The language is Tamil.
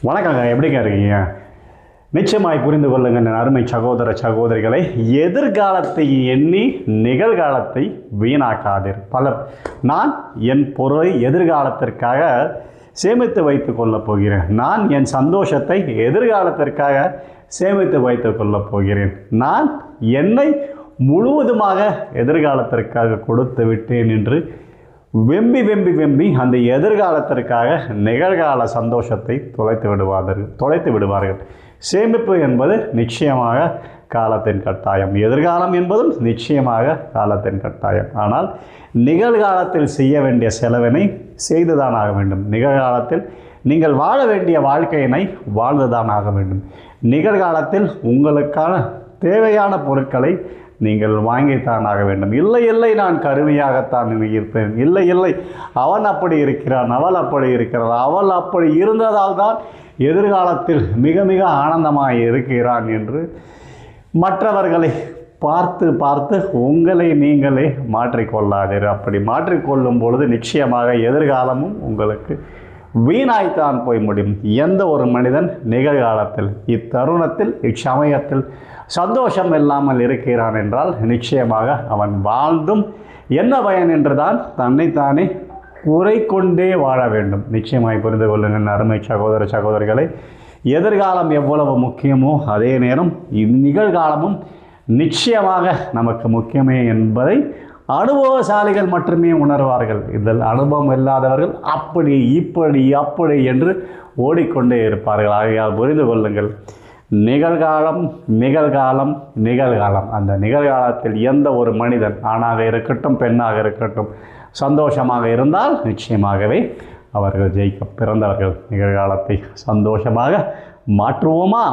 வணக்கங்க, எப்படிங்க இருக்கீங்க? நிச்சயமாய் புரிந்து கொள்ளுங்கள் என் அருமை சகோதர சகோதரிகளை. எதிர்காலத்தை எண்ணி நிகழ்காலத்தை வீணாக்காதீர். பலர் நான் என் பொருளை எதிர்காலத்திற்காக சேமித்து வைத்து கொள்ளப் போகிறேன், நான் என் சந்தோஷத்தை எதிர்காலத்திற்காக சேமித்து வைத்து கொள்ளப் போகிறேன், நான் என்னை முழுவதுமாக எதிர்காலத்திற்காக கொடுத்து விட்டேன் என்று வெம்பி அந்த எதிர்காலத்திற்காக நிகழ்கால சந்தோஷத்தை தொலைத்து விடுவார்கள். சேமிப்பு என்பது நிச்சயமாக காலத்தின் கட்டாயம், எதிர்காலம் என்பதும் நிச்சயமாக காலத்தின் கட்டாயம். ஆனால் நிகழ்காலத்தில் செய்ய வேண்டிய செலவினை செய்துதான் ஆக வேண்டும். நிகழ்காலத்தில் நீங்கள் வாழ வேண்டிய வாழ்க்கையினை வாழ்ந்துதான் ஆக வேண்டும். நிகழ்காலத்தில் உங்களுக்கான தேவையான பொருட்களை நீங்கள் வாங்கித்தான் ஆக வேண்டும். இல்லை நான் கருவியாகத்தான் இருப்பேன், இல்லை அவன் அப்படி இருக்கிறான், அவள் அப்படி இருக்கிறாள், அவள் அப்படி இருந்ததால் தான் எதிர்காலத்தில் மிக ஆனந்தமாக இருக்கிறான் என்று மற்றவர்களை பார்த்து உங்களை நீங்களே மாற்றிக்கொள்ளாதீர். அப்படி மாற்றிக்கொள்ளும் பொழுது நிச்சயமாக எதிர்காலமும் உங்களுக்கு வீணாய்த்தான் போய் முடியும். எந்த ஒரு மனிதன் நிகழ்காலத்தில் இத்தருணத்தில் இச்சமயத்தில் சந்தோஷம் இல்லாமல் இருக்கிறான் என்றால் நிச்சயமாக அவன் வாழ்ந்தும் என்ன பயன் என்றுதான் தன்னைத்தானே குறை கொண்டே வாழ வேண்டும். நிச்சயமாய் புரிந்து கொள்ளுங்கள் அருமை சகோதர சகோதரிகளை. எதிர்காலம் எவ்வளவு முக்கியமோ அதே நேரம் நிகழ்காலமும் நிச்சயமாக நமக்கு முக்கியமே என்பதை அனுபவசாலிகள் மட்டுமே உணர்வார்கள். இதில் அனுபவம் இல்லாதவர்கள் அப்படி அப்படி என்று ஓடிக்கொண்டே இருப்பார்கள். ஆகையால் புரிந்து கொள்ளுங்கள், நிகழ்காலம். அந்த நிகழ்காலத்தில் எந்த ஒரு மனிதன் ஆணாக இருக்கட்டும் பெண்ணாக இருக்கட்டும் சந்தோஷமாக இருந்தால் நிச்சயமாகவே அவர்கள் ஜெயிக்க பிறந்தவர்கள். நிகழ்காலத்தை சந்தோஷமாக மாற்றுவோமா?